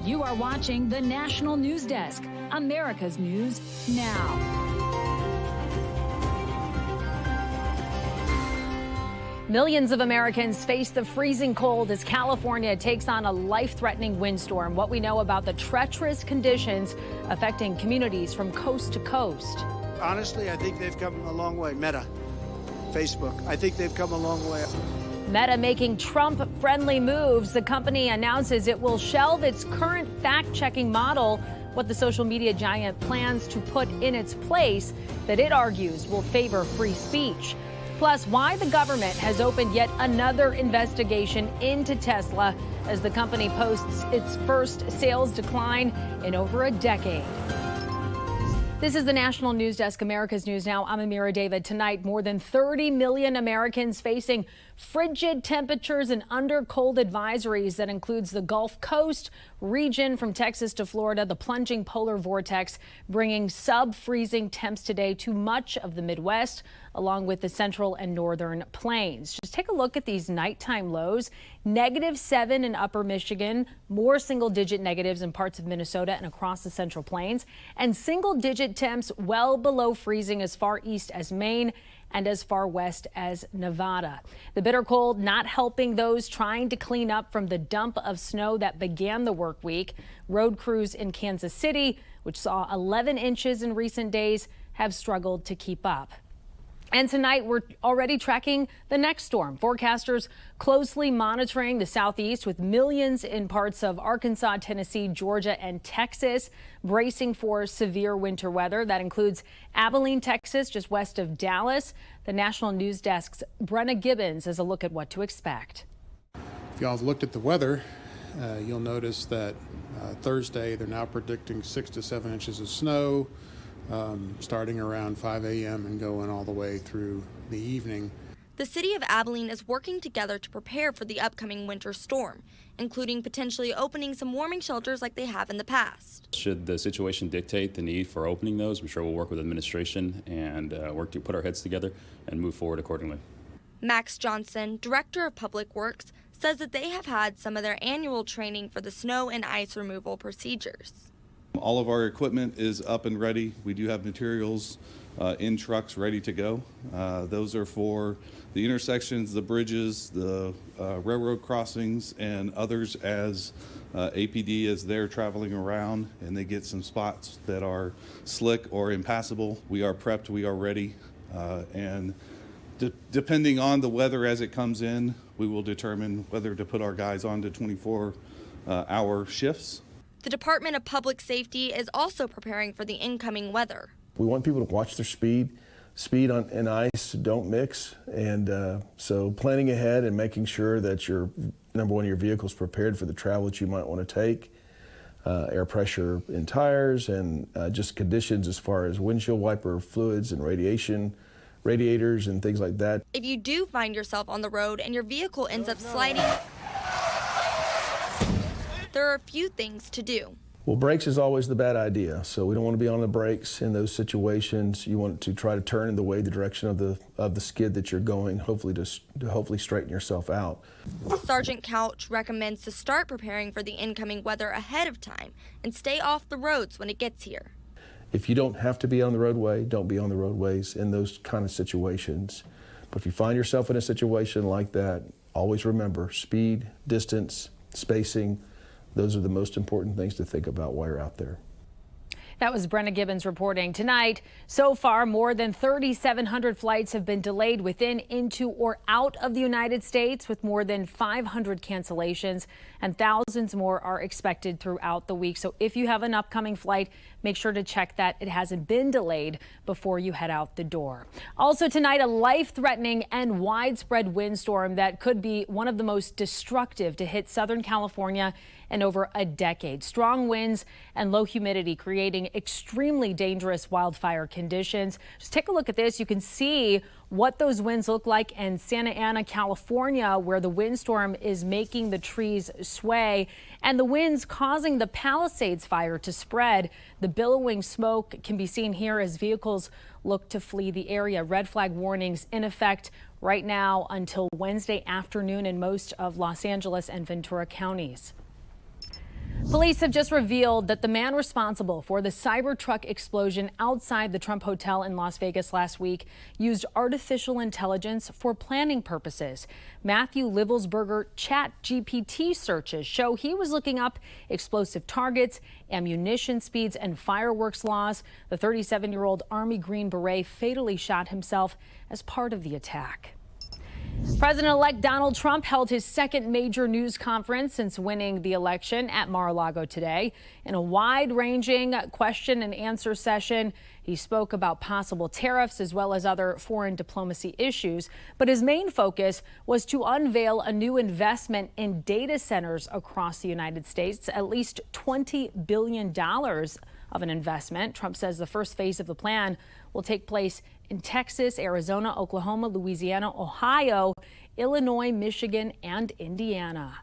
You are watching the National News Desk, America's News Now. Millions of Americans face the freezing cold as California takes on a life-threatening windstorm. What we know about the treacherous conditions affecting communities from coast to coast. Honestly, I think they've come a long way. Meta, Facebook, I think they've come a long way. Meta making Trump-friendly moves. The company announces it will shelve its current fact-checking model, what the social media giant plans to put in its place that it argues will favor free speech. Plus, why the government has opened yet another investigation into Tesla as the company posts its first sales decline in over a decade. This is the National News Desk, America's News Now. I'm Amira David. Tonight, more than 30 million Americans facing frigid temperatures and under cold advisories. That includes the Gulf Coast region from Texas to Florida, the plunging polar vortex bringing sub-freezing temps today to much of the Midwest, along with the central and northern plains. Just take a look at these nighttime lows. -7 in upper Michigan, more single-digit negatives in parts of Minnesota and across the central plains, and single-digit temps well below freezing as far east as Maine and as far west as Nevada. The bitter cold not helping those trying to clean up from the dump of snow that began the work week. Road crews in Kansas City, which saw 11 inches in recent days, have struggled to keep up. And tonight, we're already tracking the next storm. Forecasters closely monitoring the southeast with millions in parts of Arkansas, Tennessee, Georgia, and Texas bracing for severe winter weather. That includes Abilene, Texas, just west of Dallas. The National News Desk's Brenna Gibbons has a look at what to expect. If y'all have looked at the weather, you'll notice that Thursday they're now predicting 6 to 7 inches of snow. Starting around 5 a.m. and going all the way through the evening. The city of Abilene is working together to prepare for the upcoming winter storm, including potentially opening some warming shelters like they have in the past. Should the situation dictate the need for opening those, I'm sure we'll work with administration and work to put our heads together and move forward accordingly. Max Johnson, Director of Public Works, says that they have had some of their annual training for the snow and ice removal procedures. All of our equipment is up and ready. We do have materials in trucks ready to go. Those are for the intersections, the bridges, the railroad crossings, and others as APD as they're traveling around and they get some spots that are slick or impassable. We are prepped, we are ready, and depending on the weather as it comes in, we will determine whether to put our guys on to 24-hour shifts. The Department of Public Safety is also preparing for the incoming weather. We want people to watch their speed. Speed and ice don't mix, and so planning ahead and making sure that your vehicle is prepared for the travel that you might want to take, air pressure in tires, and just conditions as far as windshield wiper fluids and radiators and things like that. If you do find yourself on the road and your vehicle ends up sliding, there are a few things to do. Well, brakes is always the bad idea, so we don't want to be on the brakes in those situations. You want to try to turn in the direction of the skid that you're going, hopefully to hopefully straighten yourself out. Sergeant Couch recommends to start preparing for the incoming weather ahead of time and stay off the roads when it gets here. If you don't have to be on the roadway, don't be on the roadways in those kind of situations. But if you find yourself in a situation like that, always remember speed, distance, spacing. Those are the most important things to think about while you're out there. That was Brenna Gibbons reporting. Tonight, so far, more than 3,700 flights have been delayed within, into, or out of the United States, with more than 500 cancellations, and thousands more are expected throughout the week. So if you have an upcoming flight, make sure to check that it hasn't been delayed before you head out the door. Also tonight, a life-threatening and widespread windstorm that could be one of the most destructive to hit Southern California in over a decade. Strong winds and low humidity creating extremely dangerous wildfire conditions. Just take a look at this. You can see what those winds look like in Santa Ana, California, where the windstorm is making the trees sway and the winds causing the Palisades fire to spread. The billowing smoke can be seen here as vehicles look to flee the area. Red flag warnings in effect right now until Wednesday afternoon in most of Los Angeles and Ventura counties. Police have just revealed that the man responsible for the Cybertruck explosion outside the Trump Hotel in Las Vegas last week used artificial intelligence for planning purposes. Matthew Livelsberger ChatGPT searches show he was looking up explosive targets, ammunition speeds, and fireworks laws. The 37-year-old Army Green Beret fatally shot himself as part of the attack. President-elect Donald Trump held his second major news conference since winning the election at Mar-a-Lago today. In a wide-ranging question and answer session, he spoke about possible tariffs as well as other foreign diplomacy issues. But his main focus was to unveil a new investment in data centers across the United States, at least $20 billion of an investment. Trump says the first phase of the plan will take place in Texas, Arizona, Oklahoma, Louisiana, Ohio, Illinois, Michigan, and Indiana.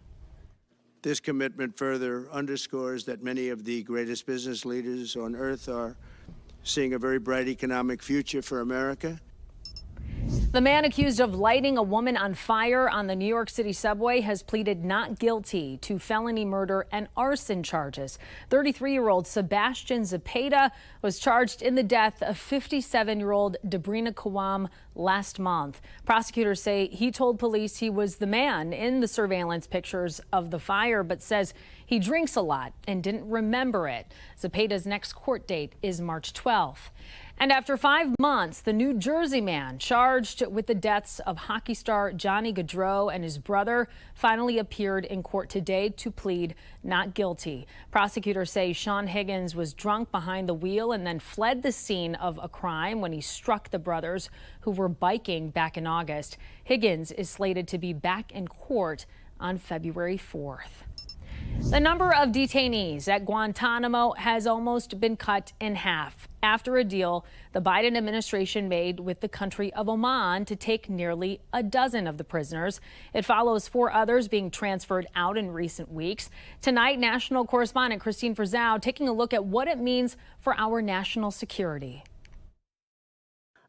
This commitment further underscores that many of the greatest business leaders on earth are seeing a very bright economic future for America. The man accused of lighting a woman on fire on the New York City subway has pleaded not guilty to felony murder and arson charges. 33-year-old Sebastian Zepeda was charged in the death of 57-year-old Debrina Kawam last month. Prosecutors say he told police he was the man in the surveillance pictures of the fire, but says he drinks a lot and didn't remember it. Zepeda's next court date is March 12th. And after 5 months, the New Jersey man charged with the deaths of hockey star Johnny Gaudreau and his brother finally appeared in court today to plead not guilty. Prosecutors say Sean Higgins was drunk behind the wheel and then fled the scene of a crime when he struck the brothers who were biking back in August. Higgins is slated to be back in court on February 4th. The number of detainees at Guantanamo has almost been cut in half after a deal the Biden administration made with the country of Oman to take nearly a dozen of the prisoners. It follows 4 others being transferred out in recent weeks. Tonight, national correspondent Christine Frizzau taking a look at what it means for our national security.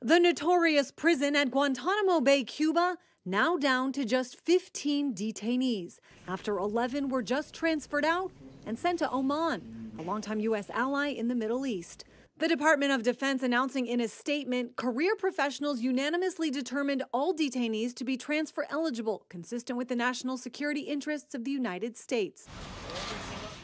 The notorious prison at Guantanamo Bay, Cuba, now down to just 15 detainees after 11 were just transferred out and sent to Oman, a longtime U.S. ally in the Middle East. The Department of Defense announcing in a statement, career professionals unanimously determined all detainees to be transfer eligible, consistent with the national security interests of the United States.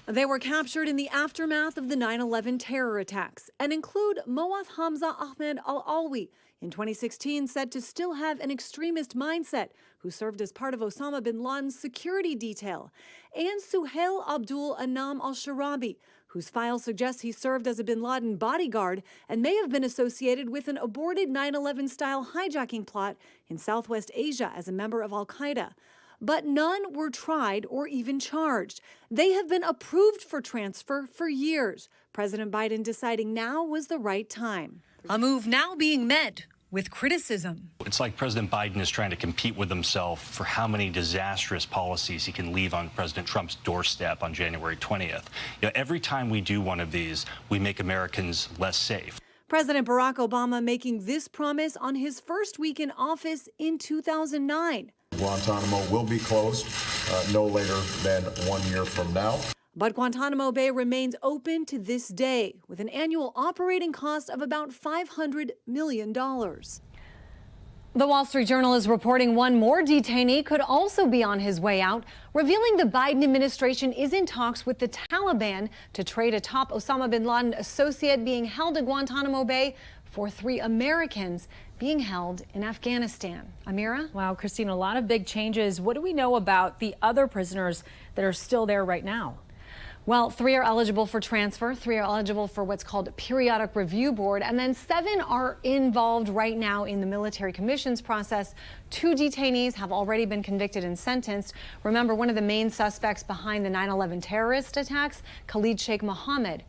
They were captured in the aftermath of the 9/11 terror attacks and include Moath Hamza Ahmed al-Alwi, in 2016 said to still have an extremist mindset, who served as part of Osama bin Laden's security detail, and Suhail Abdul Anam al-Sharabi, whose file suggests he served as a bin Laden bodyguard and may have been associated with an aborted 9/11-style hijacking plot in Southwest Asia as a member of al-Qaeda. But none were tried or even charged. They have been approved for transfer for years. President Biden deciding now was the right time. A move now being met with criticism. It's like President Biden is trying to compete with himself for how many disastrous policies he can leave on President Trump's doorstep on January 20th. Every time we do one of these, we make Americans less safe. President Barack Obama making this promise on his first week in office in 2009. Guantanamo will be closed no later than 1 year from now. But Guantanamo Bay remains open to this day with an annual operating cost of about $500 million. The Wall Street Journal is reporting one more detainee could also be on his way out, revealing the Biden administration is in talks with the Taliban to trade a top Osama bin Laden associate being held at Guantanamo Bay for 3 Americans being held in Afghanistan. Amira? Wow, Christine, a lot of big changes. What do we know about the other prisoners that are still there right now? Well, 3 are eligible for transfer, 3 are eligible for what's called periodic review board, and then 7 are involved right now in the military commissions process. 2 detainees have already been convicted and sentenced. Remember, one of the main suspects behind the 9/11 terrorist attacks, Khalid Sheikh Mohammed,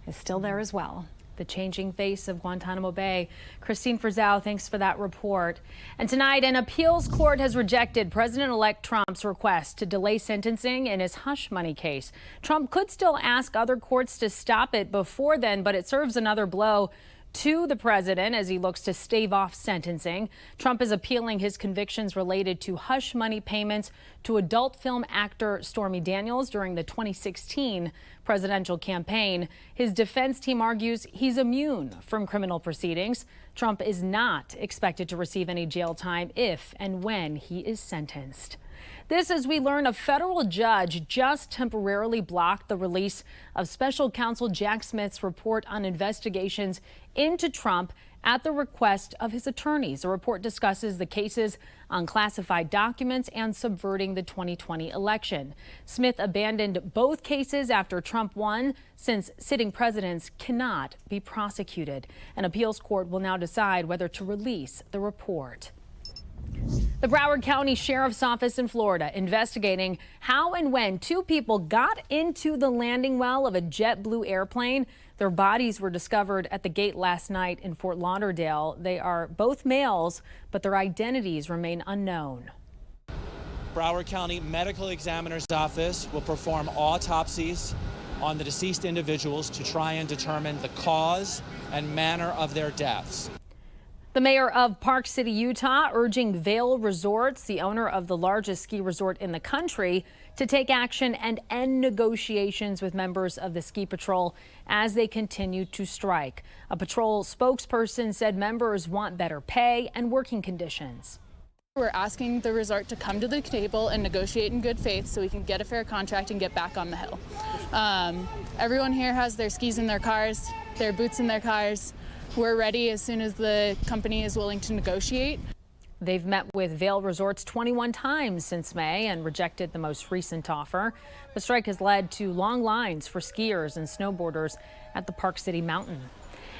is still there as well. The changing face of Guantanamo Bay. Christine Frizzau, thanks for that report. And tonight, an appeals court has rejected President-elect Trump's request to delay sentencing in his hush money case. Trump could still ask other courts to stop it before then, but it serves another blow to the president as he looks to stave off sentencing. Trump is appealing his convictions related to hush money payments to adult film actor Stormy Daniels during the 2016 presidential campaign. His defense team argues he's immune from criminal proceedings. Trump is not expected to receive any jail time if and when he is sentenced. This as we learn a federal judge just temporarily blocked the release of special counsel Jack Smith's report on investigations into Trump at the request of his attorneys. The report discusses the cases on classified documents and subverting the 2020 election. Smith abandoned both cases after Trump won, since sitting presidents cannot be prosecuted. An appeals court will now decide whether to release the report. The Broward County Sheriff's Office in Florida investigating how and when two people got into the landing well of a JetBlue airplane. Their bodies were discovered at the gate last night in Fort Lauderdale. They are both males, but their identities remain unknown. Broward County Medical Examiner's Office will perform autopsies on the deceased individuals to try and determine the cause and manner of their deaths. The mayor of Park City, Utah, urging Vail Resorts, the owner of the largest ski resort in the country, to take action and end negotiations with members of the ski patrol as they continue to strike. A patrol spokesperson said members want better pay and working conditions. We're asking the resort to come to the table and negotiate in good faith so we can get a fair contract and get back on the hill. Everyone here has their skis in their cars, their boots in their cars. We're ready as soon as the company is willing to negotiate. They've met with Vail Resorts 21 times since May and rejected the most recent offer. The strike has led to long lines for skiers and snowboarders at the Park City Mountain.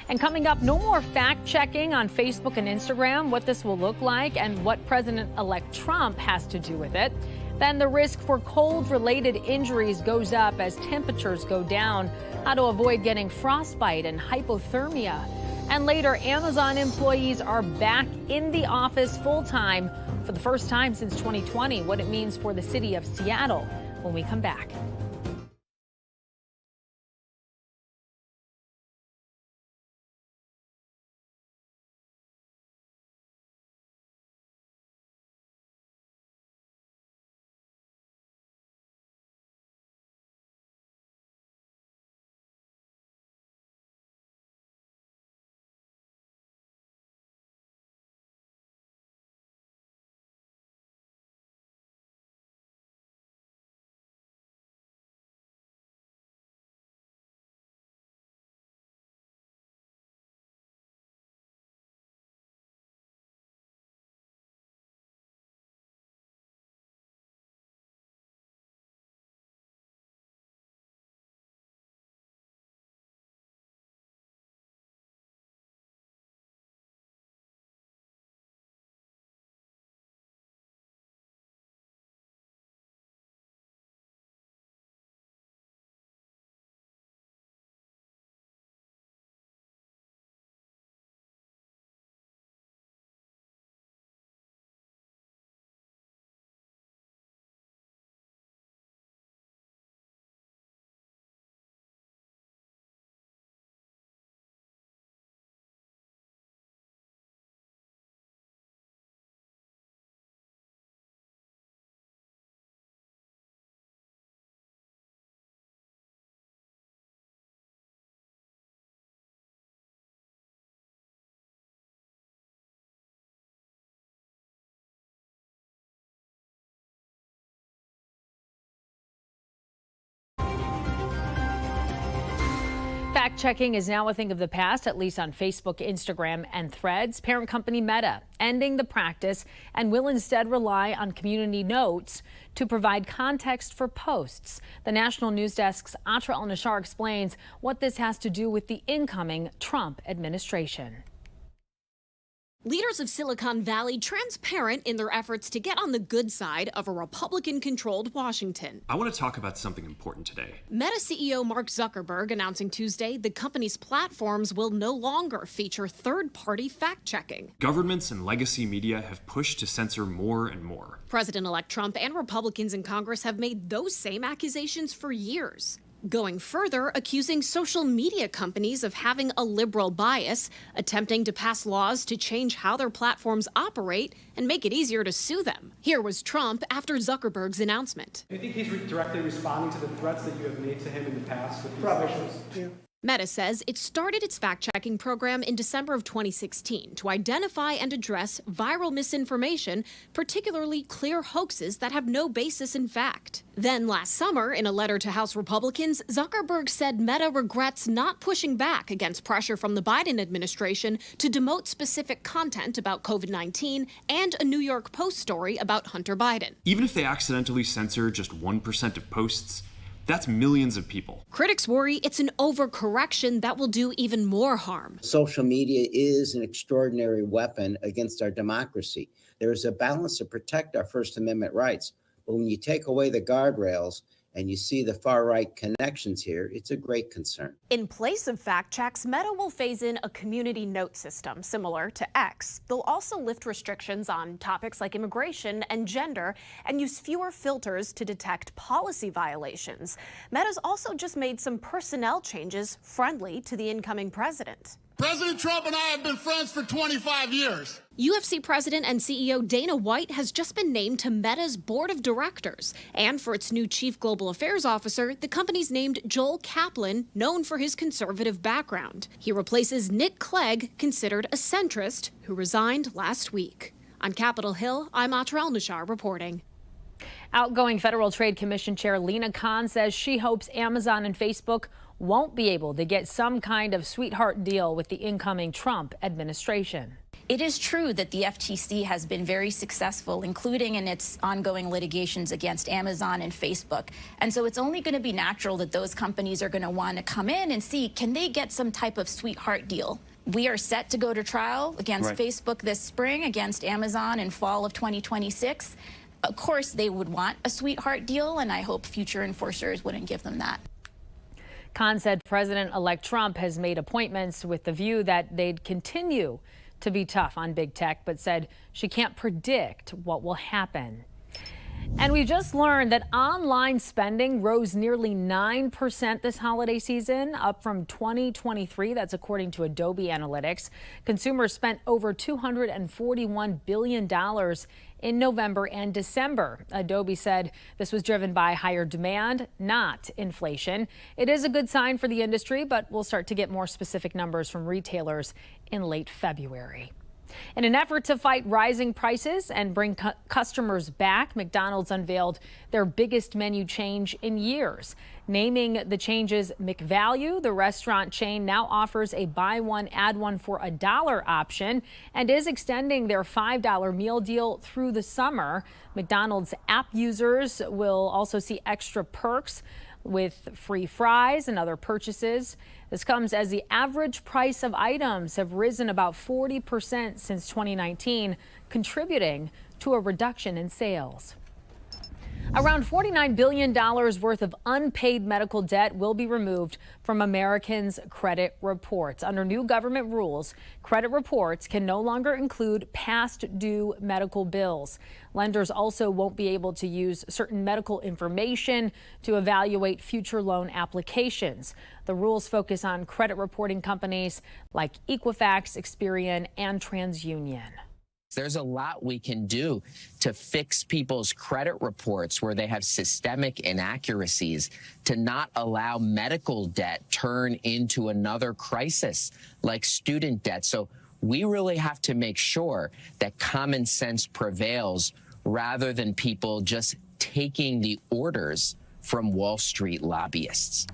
And coming up, no more fact-checking on Facebook and Instagram, what this will look like and what President-elect Trump has to do with it. Then the risk for cold-related injuries goes up as temperatures go down, how to avoid getting frostbite and hypothermia. And later, Amazon employees are back in the office full-time for the first time since 2020, what it means for the city of Seattle when we come back. Fact-checking is now a thing of the past, at least on Facebook, Instagram, and Threads. Parent company Meta ending the practice and will instead rely on community notes to provide context for posts. The National News Desk's Atra Al-Nashar explains what this has to do with the incoming Trump administration. Leaders of Silicon Valley transparent in their efforts to get on the good side of a Republican-controlled Washington. I want to talk about something important today. Meta CEO Mark Zuckerberg announcing Tuesday the company's platforms will no longer feature third-party fact-checking. Governments and legacy media have pushed to censor more and more. President-elect Trump and Republicans in Congress have made those same accusations for years. going further, accusing social media companies of having a liberal bias, attempting to pass laws to change how their platforms operate and make it easier to sue them. Here was Trump after Zuckerberg's announcement. Do you think he's directly responding to the threats that you have made to him in the past with these officials? Yeah. Meta says it started its fact-checking program in December of 2016 to identify and address viral misinformation, particularly clear hoaxes that have no basis in fact. Then last summer, in a letter to House Republicans, Zuckerberg said Meta regrets not pushing back against pressure from the Biden administration to demote specific content about COVID-19 and a New York Post story about Hunter Biden. Even if they accidentally censor just 1% of posts, that's millions of people. Critics worry it's an overcorrection that will do even more harm. Social media is an extraordinary weapon against our democracy. There is a balance to protect our First Amendment rights. But when you take away the guardrails and you see the far-right connections here, it's a great concern. In place of fact checks, Meta will phase in a community note system similar to X. They'll also lift restrictions on topics like immigration and gender and use fewer filters to detect policy violations. Meta's also just made some personnel changes friendly to the incoming president. President Trump and I have been friends for 25 years. UFC president and CEO Dana White has just been named to Meta's board of directors. And for its new chief global affairs officer, the company's named Joel Kaplan, known for his conservative background. He replaces Nick Clegg, considered a centrist, who resigned last week. On Capitol Hill, I'm Atrel Nashar reporting. Outgoing Federal Trade Commission Chair Lina Khan says she hopes Amazon and Facebook won't be able to get some kind of sweetheart deal with the incoming Trump administration. It is true that the FTC has been very successful, including in its ongoing litigations against Amazon and Facebook. And so it's only going to be natural that those companies are going to want to come in and see, can they get some type of sweetheart deal? We are set to go to trial against Facebook this spring, against Amazon in fall of 2026. Of course, they would want a sweetheart deal, and I hope future enforcers wouldn't give them that. Khan said President-elect Trump has made appointments with the view that they'd continue to be tough on big tech, but said she can't predict what will happen. And we just learned that online spending rose nearly 9% this holiday season, up from 2023. That's according to Adobe Analytics. Consumers spent over $241 billion in November and December. Adobe said this was driven by higher demand, not inflation. It is a good sign for the industry, but we'll start to get more specific numbers from retailers in late February. In an effort to fight rising prices and bring customers back, McDonald's unveiled their biggest menu change in years. Naming the changes McValue, the restaurant chain now offers a buy one, add one for $1 option and is extending their $5 meal deal through the summer. McDonald's app users will also see extra perks with free fries and other purchases. This comes as the average price of items have risen about 40% since 2019, contributing to a reduction in sales. Around $49 billion worth of unpaid medical debt will be removed from Americans' credit reports. Under new government rules, credit reports can no longer include past due medical bills. Lenders also won't be able to use certain medical information to evaluate future loan applications. The rules focus on credit reporting companies like Equifax, Experian, and TransUnion. There's a lot we can do to fix people's credit reports where they have systemic inaccuracies, to not allow medical debt turn into another crisis like student debt. So we really have to make sure that common sense prevails rather than people just taking the orders from Wall Street lobbyists.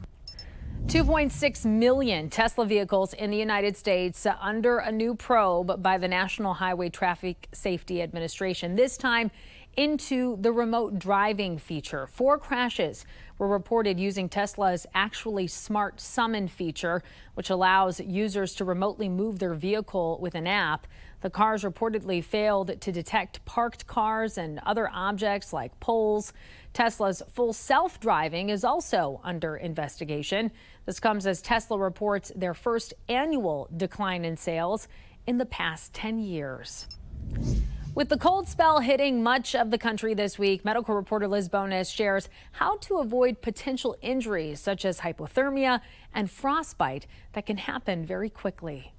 2.6 million Tesla vehicles in the United States under a new probe by the National Highway Traffic Safety Administration, this time into the remote driving feature. 4 crashes were reported using Tesla's Actually Smart Summon feature, which allows users to remotely move their vehicle with an app. The cars reportedly failed to detect parked cars and other objects like poles. Tesla's full self-driving is also under investigation. This comes as Tesla reports their first annual decline in sales in the past 10 years. With the cold spell hitting much of the country this week, medical reporter Liz Bonis shares how to avoid potential injuries such as hypothermia and frostbite that can happen very quickly.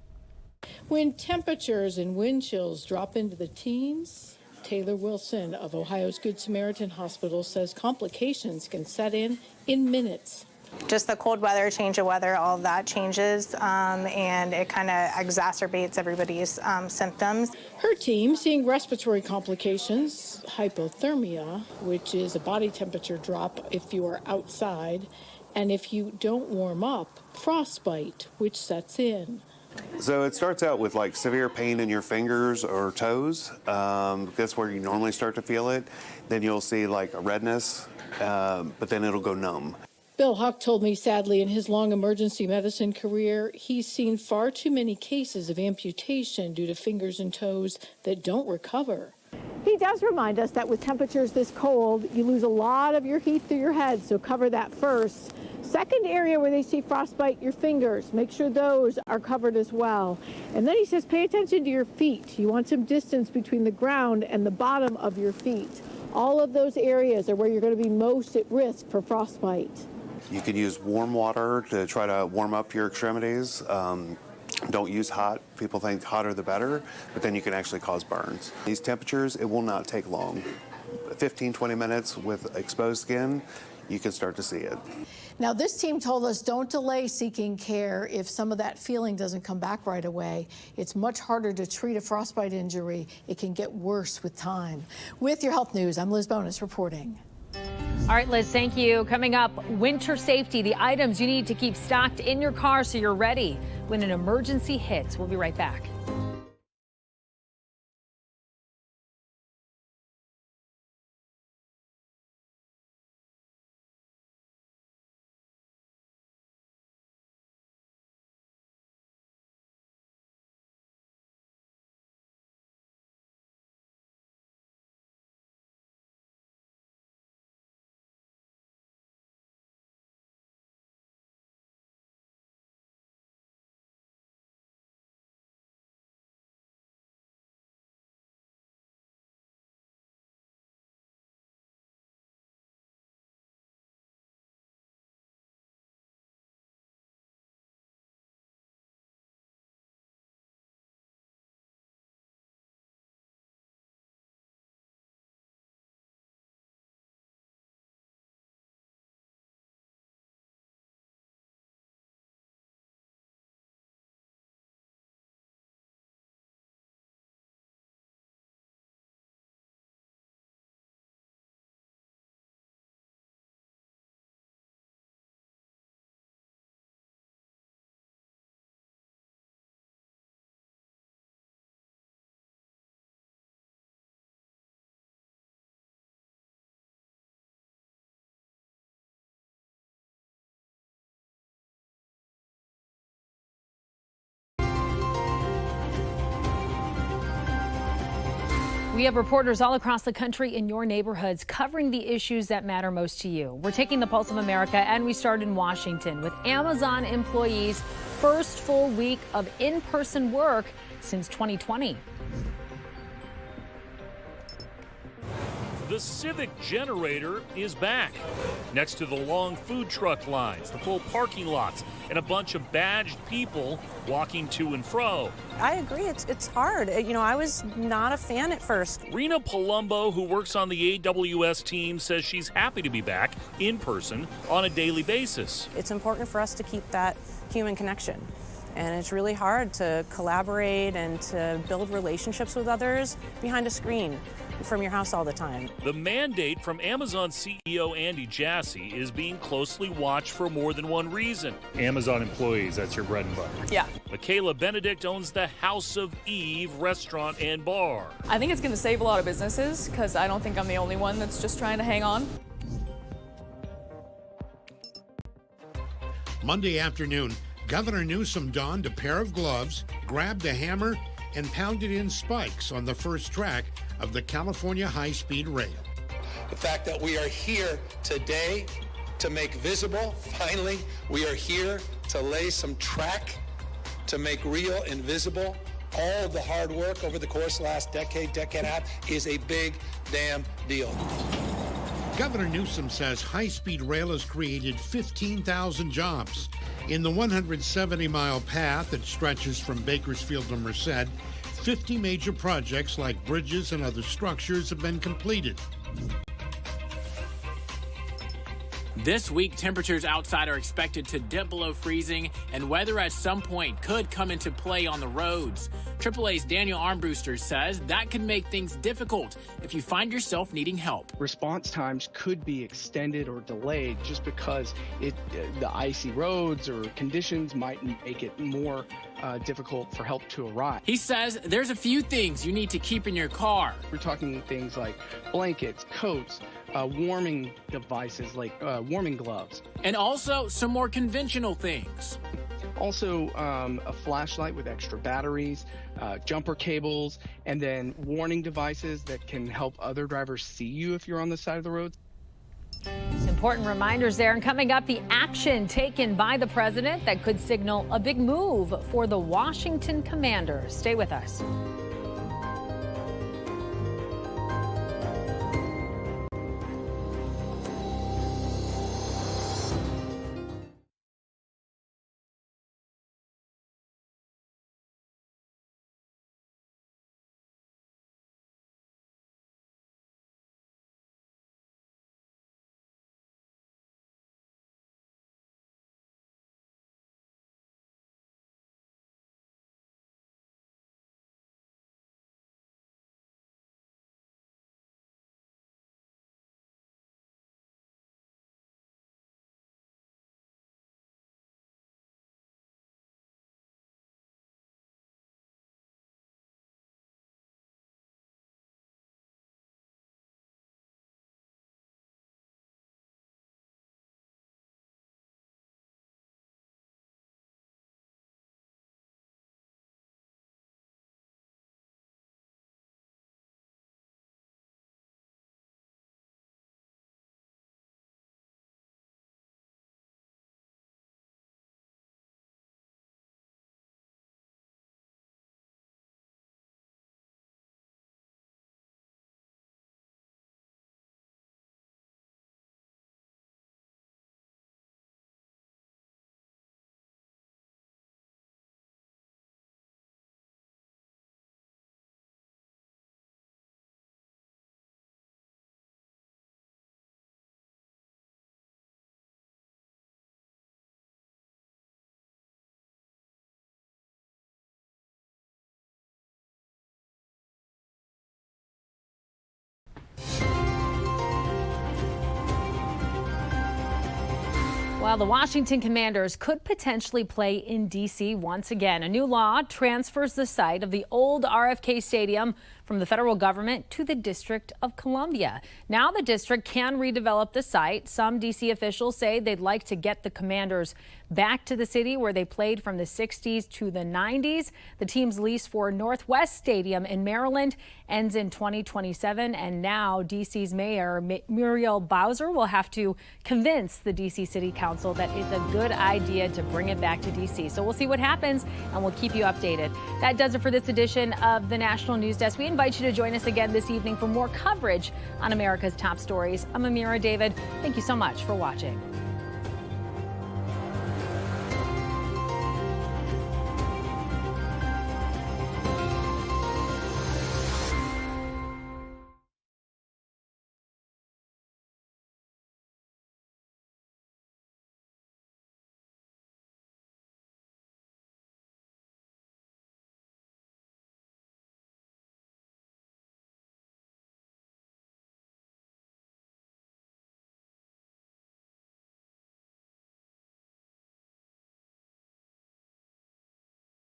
When temperatures and wind chills drop into the teens, Taylor Wilson of Ohio's Good Samaritan Hospital says complications can set in minutes. Just the cold weather, change of weather, all of that changes, and it kind of exacerbates everybody's symptoms. Her team seeing respiratory complications, hypothermia, which is a body temperature drop if you are outside, and if you don't warm up, frostbite, which sets in. So it starts out with like severe pain in your fingers or toes. That's where you normally start to feel it. Then you'll see like a redness, but then it'll go numb. Bill Huck told me, sadly, in his long emergency medicine career, he's seen far too many cases of amputation due to fingers and toes that don't recover. He does remind us that with temperatures this cold, you lose a lot of your heat through your head, so cover that first. Second area where they see frostbite, your fingers. Make sure those are covered as well. And then he says, pay attention to your feet. You want some distance between the ground and the bottom of your feet. All of those areas are where you're going to be most at risk for frostbite. You can use warm water to try to warm up your extremities. Don't use hot. People think hotter the better, but then you can actually cause burns. These temperatures, it will not take long. 15, 20 minutes with exposed skin, you can start to see it. Now, this team told us don't delay seeking care if some of that feeling doesn't come back right away. It's much harder to treat a frostbite injury. It can get worse with time. With your health news, I'm Liz Bonis reporting. All right, Liz, thank you. Coming up, winter safety, the items you need to keep stocked in your car so you're ready when an emergency hits. We'll be right back. We have reporters all across the country in your neighborhoods covering the issues that matter most to you. We're taking the pulse of America, and we start in Washington with Amazon employees' first full week of in-person work since 2020. The Civic Generator is back. Next to the long food truck lines, the full parking lots, and a bunch of badged people walking to and fro. I agree, it's hard. You know, I was not a fan at first. Rena Palumbo, who works on the AWS team, says she's happy to be back in person on a daily basis. It's important for us to keep that human connection. And it's really hard to collaborate and to build relationships with others behind a screen from your house all the time. The mandate from Amazon CEO Andy Jassy is being closely watched for more than one reason. Amazon employees, that's your bread and butter. Yeah. Michaela Benedict owns the House of Eve restaurant and bar. I think it's going to save a lot of businesses because I don't think I'm the only one that's just trying to hang on. Monday afternoon, Governor Newsom donned a pair of gloves, grabbed a hammer, and pounded in spikes on the first track of the California high-speed rail. The fact that we are here today to make visible, finally, we are here to lay some track to make real and visible all of the hard work over the course of the last decade and a half is a big damn deal. Governor Newsom says high-speed rail has created 15,000 jobs. In the 170-mile path that stretches from Bakersfield to Merced, 50 major projects like bridges and other structures have been completed. This week, temperatures outside are expected to dip below freezing, and weather at some point could come into play on the roads. AAA's Daniel Armbruster says that can make things difficult if you find yourself needing help. Response times could be extended or delayed just because the icy roads or conditions might make it more difficult for help to arrive. He says there's a few things you need to keep in your car. We're talking things like blankets, coats, warming devices like warming gloves. And also some more conventional things. Also, a flashlight with extra batteries, jumper cables, and then warning devices that can help other drivers see you if you're on the side of the road. Some important reminders there. And coming up, the action taken by the president that could signal a big move for the Washington Commanders. Stay with us. Well, the Washington Commanders could potentially play in D.C. once again. A new law transfers the site of the old RFK Stadium from the federal government to the District of Columbia. Now the district can redevelop the site. Some D.C. officials say they'd like to get the Commanders back to the city where they played from the 60s to the 90s. The team's lease for Northwest Stadium in Maryland ends in 2027, and now D.C.'s Mayor Muriel Bowser will have to convince the D.C. City Council that it's a good idea to bring it back to D.C. So we'll see what happens, and we'll keep you updated. That does it for this edition of the National News Desk. We invite you to join us again this evening for more coverage on America's top stories. I'm Amira David. Thank you so much for watching.